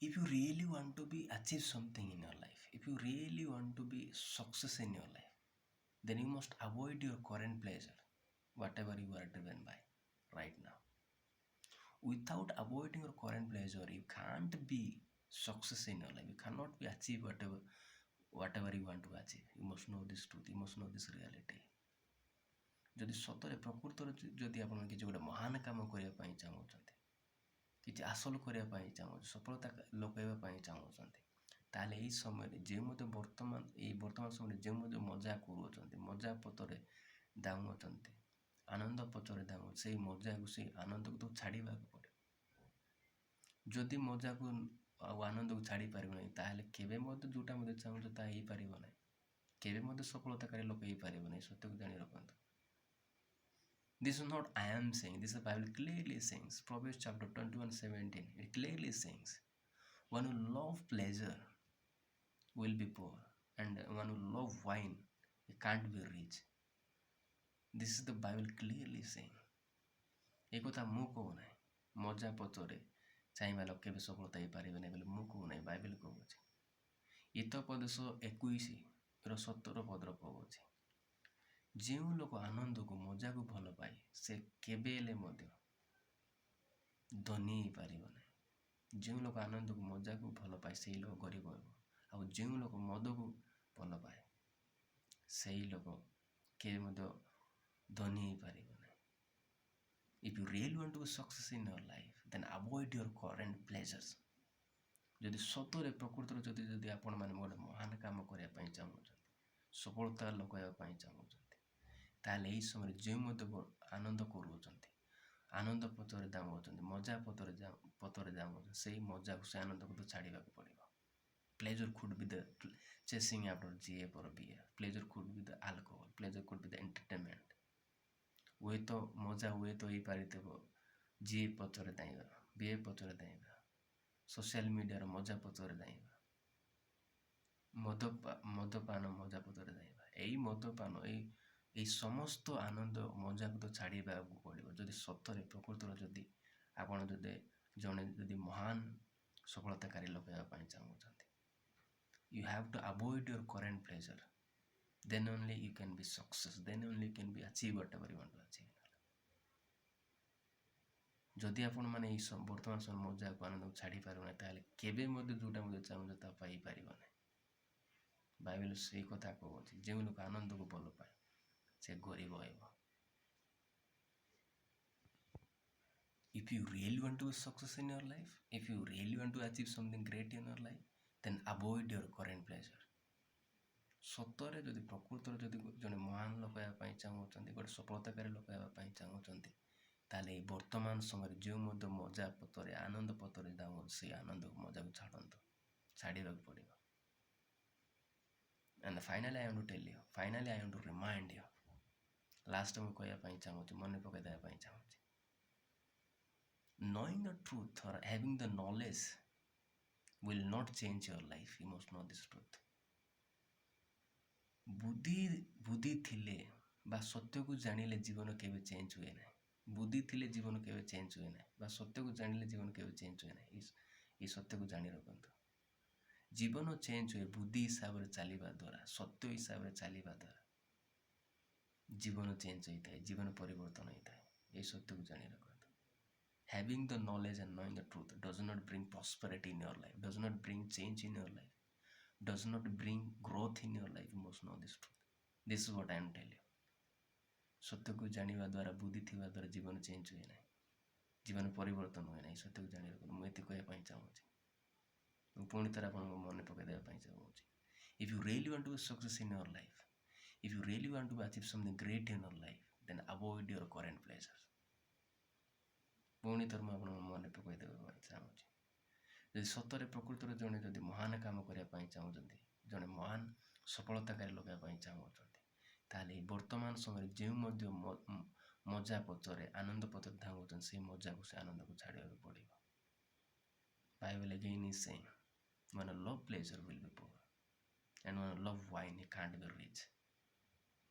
If you really want to be achieve something in your life, if you really want to be success in your life, then you must avoid your current pleasure, whatever you are driven by right now. Without avoiding your current pleasure, you can't be success in your life. You cannot be achieve whatever you want to achieve. You must know this truth. You must know this reality. ଯଦି ସତରେ ପ୍ରକୃତରେ ଯଦି ଆପଣ କିଛି ଗୋଟେ ମହାନ କାମ କରିବା ପାଇଁ ଚାହୁଁଛନ୍ତି, କିଛି ହାସଲ କରିବା ପାଇଁ ଚାହୁଁଛନ୍ତି, ସଫଳତା ଲଗାଇବା ପାଇଁ ଚାହୁଁଛନ୍ତି, ତାହେଲେ ଏହି ସମୟରେ ଯେଉଁ ମଧ୍ୟ ବର୍ତ୍ତମାନ ସମୟରେ ଯେଉଁ ମଧ୍ୟ ମଜା କରୁଅଛନ୍ତି, ମଜା ପଥରେ ଦାଉଁଅଛନ୍ତି, ଆନନ୍ଦ ପଛରେ ଦାଉଁ, ସେଇ ମଜାକୁ ସେଇ ଆନନ୍ଦକୁ ତ ଛାଡ଼ିବାକୁ ପଡ଼ିବ। ଯଦି ମଜାକୁ ଆଉ ଆନନ୍ଦକୁ ଛାଡ଼ି ପାରିବ ନାହିଁ, ତାହେଲେ କେବେ ମଧ୍ୟ ଯେଉଁଟା ମଧ୍ୟ ଚାହୁଁଛ ତାହା ହେଇପାରିବ ନାହିଁ। କେବେ ମଧ୍ୟ ସଫଳତାକାରୀ ଲୋକ ହେଇପାରିବ ନାହିଁ। ସତ୍ୟକୁ ଜାଣି ରଖନ୍ତୁ। This is not I am saying, this is the Bible clearly saying. Proverbs chapter 21:17, it clearly saying, one who love pleasure will be poor, and one who love wine, he can't be rich. This is the Bible clearly saying. ଏ କଥା ମୁଁ କହୁନାହିଁ, ମଜା ପଛରେ ଚାହିଁବା ଲୋକ କେବେ ସଫଳତା ହେଇପାରିବେ ନାହିଁ ବୋଲି ମୁଁ କହୁନାହିଁ, ବାଇବେଲ କହୁଛି। ହିତୋପଦେଶ 21:17 ପଦର କହୁଛି, ଯେଉଁ ଲୋକ ଆନନ୍ଦକୁ ମଜାକୁ ଭଲ ପାଏ, ସେ କେବେ ହେଲେ ମଧ୍ୟ ଧନୀ ହେଇପାରିବ ନାହିଁ। ଯେଉଁ ଲୋକ ଆନନ୍ଦକୁ ମଜାକୁ ଭଲ ପାଏ, ସେଇ ଲୋକ ଗରିବ ହେବ। ଆଉ ଯେଉଁ ଲୋକ ମଦକୁ ଭଲ ପାଏ, ସେଇ ଲୋକ କେବେ ମଧ୍ୟ ଧନୀ ହେଇପାରିବ ନାହିଁ। If you really want to be success in your life, then avoid your current pleasures. ଯଦି ସତରେ ପ୍ରକୃତରେ ଯଦି ଆପଣମାନେ ଗୋଟେ ମହାନ କାମ କରିବା ପାଇଁ ଚାହୁଁଛନ୍ତି, ସଫଳତା ଲଗାଇବା ପାଇଁ ଚାହୁଁଛନ୍ତି, ତାହେଲେ ଏହି ସମୟରେ ଯେଉଁ ମଧ୍ୟ ଆନନ୍ଦ କରୁଅଛନ୍ତି, ଆନନ୍ଦ ପଥରେ ଦାଉଁଅଛନ୍ତି, ମଜା ପଥରେ ଦାଉଁଅଛନ୍ତି, ସେଇ ମଜାକୁ ସେ ଆନନ୍ଦକୁ ତ ଛାଡ଼ିବାକୁ ପଡ଼ିବ। Pleasure could be the chasing after GF or beer. Pleasure could be the alcohol. Pleasure could be the entertainment. ହୁଏତ ମଜା ହୁଏତ ହେଇପାରିଥିବ GF ପଛରେ ଦାଇଁବା, BF ପଛରେ ଦାଇଁବା, ସୋସିଆଲ ମିଡ଼ିଆର ମଜା ପଛରେ ଦାଇଁବା, ମଦପାନ ମଜା ପଛରେ ଦାଇଁବା। ଏଇ ମଦପାନ এই ସମସ୍ତ ଆନନ୍ଦ ମଜାକୁ ତ ଛାଡ଼ିବାକୁ ପଡ଼ିବ। ଯଦି ସତରେ ପ୍ରକୃତରେ ଯଦି ଆପଣ ଜଣେ ମହାନ ସଫଳତାକାରୀ ଲୋକ ହେବା ପାଇଁ ଚାହୁଁଛନ୍ତି, you have to avoid your current pleasure. Then only you can be success. Then only you can be achieve whatever you want to achieve. ଯଦି ଆପଣମାନେ ଏଇ ବର୍ତ୍ତମାନ ସମୟ ମଜାକୁ ଆନନ୍ଦକୁ ଛାଡ଼ି ପାରିବ ନାହିଁ, ତାହେଲେ କେବେ ମଧ୍ୟ ଯେଉଁଟା ମଧ୍ୟ ଚାହୁଁଛ ତାହା ପାଇପାରିବ ନାହିଁ। ବାଇବେଲ ସେଇ କଥା କହୁଛି, ଯେଉଁ ଲୋକ ଆନନ୍ଦକୁ ଭଲ ପାଏ, ସେ ଗରିବ ହେବ। If you really want to be success in your life, if you really want to achieve something great in your life, then avoid your current pleasure. ସତରେ ଯଦି ପ୍ରକୃତରେ ଯଦି ଜଣେ ମହାନ ଲୋକ ହେବା ପାଇଁ ଚାହୁଁଛନ୍ତି, ଗୋଟେ ସଫଳତାକାରୀ ଲୋକ ହେବା ପାଇଁ ଚାହୁଁଛନ୍ତି, ତାହେଲେ ଏଇ ବର୍ତ୍ତମାନ ସମୟରେ ଯେଉଁ ମଧ୍ୟ ମଜା ପଥରେ ଆନନ୍ଦ ପଥରେ ଦାଉଁଅଛି, ସେଇ ଆନନ୍ଦ ମଜାକୁ ଛାଡ଼ିବାକୁ ପଡ଼ିବ। And finally I want to tell you, finally I want to remind you, last ମୁଁ କହିବା ପାଇଁ ଚାହୁଁଛି, ମନେ ପକାଇ ଦେବା ପାଇଁ ଚାହୁଁଛି, knowing the truth or having the knowledge will not change your life. You must know this truth. ବୁଦ୍ଧି ଥିଲେ ବା ସତ୍ୟକୁ ଜାଣିଲେ ଜୀବନ କେବେ ଚେଞ୍ଜ ହୁଏ ନାହିଁ। ବୁଦ୍ଧି ଥିଲେ ଜୀବନ କେବେ ଚେଞ୍ଜ ହୁଏ ନାହିଁ, ବା ସତ୍ୟକୁ ଜାଣିଲେ ଜୀବନ କେବେ ଚେଞ୍ଜ ହୁଏ ନାହିଁ। এই ସତ୍ୟକୁ ଜାଣି ରଖନ୍ତୁ। ଜୀବନ ଚେଞ୍ଜ ହୁଏ ବୁଦ୍ଧି ହିସାବରେ ଚାଲିବା ଦ୍ୱାରା, ସତ୍ୟ ହିସାବରେ ଚାଲିବା ଦ୍ୱାରା ଜୀବନ ଚେଞ୍ଜ ହୋଇଥାଏ, ଜୀବନ ପରିବର୍ତ୍ତନ ହୋଇଥାଏ। এই ସତ୍ୟକୁ ଜାଣି ରଖନ୍ତୁ। Having the knowledge and knowing the truth does not bring prosperity in your life, does not bring change in your life, does not bring growth in your life. You must know this truth. This is what I am telling you. ସତ୍ୟକୁ ଜାଣିବା ଦ୍ୱାରା, ବୁଦ୍ଧି ଥିବା ଦ୍ୱାରା ଜୀବନ change ହୁଏ ନାହିଁ, ଜୀବନ ପରିବର୍ତ୍ତନ ହୁଏ ନାହିଁ। ସତ୍ୟକୁ ଜାଣି ରଖନ୍ତୁ। ମୁଁ ଏତିକି କହିବା ପାଇଁ ଚାହୁଁଛି। ମୁଁ ପୁଣି ଥରେ ଆପଣଙ୍କୁ ମନେ ପକାଇ ଦେବା ପାଇଁ ଚାହୁଁଛି, if you really want to be success in your life, if you really want to achieve something great in your life, then avoid your current pleasures. ପୁଣି ଥରେ ମୁଁ ଆପଣଙ୍କୁ ମନେ ପକାଇ ଦେବା ପାଇଁ ଚାହୁଁଛି, ଯଦି ସତରେ ପ୍ରକୃତରେ ଜଣେ ଯଦି ମହାନ କାମ କରିବା ପାଇଁ ଚାହୁଁଛନ୍ତି, ଜଣେ ମହାନ ସଫଳତାକାରୀ ଲଗାଇବା ପାଇଁ ଚାହୁଁଛନ୍ତି, ତାହେଲେ ଏଇ ବର୍ତ୍ତମାନ ସମୟରେ ଯେଉଁ ମଧ୍ୟ ମଜା ପଛରେ ଆନନ୍ଦ ପଛରେ ଧାଉଁଛନ୍ତି, ସେଇ ମଜାକୁ ସେ ଆନନ୍ଦକୁ ଛାଡ଼ିବାକୁ ପଡ଼ିବ। Bible again is saying, when a love pleasure will be poor, and when a love wine he can't be rich.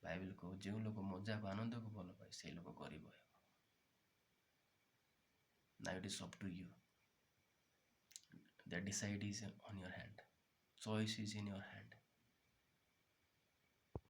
Bible କହୁ, ଯେଉଁ ଲୋକ ମଜାକୁ ଆନନ୍ଦକୁ ଭଲ ପାଏ, ସେଇ ଲୋକ ଗରିବ ହେବ। Now it is up to you. The decide is on your hand. Choice is in your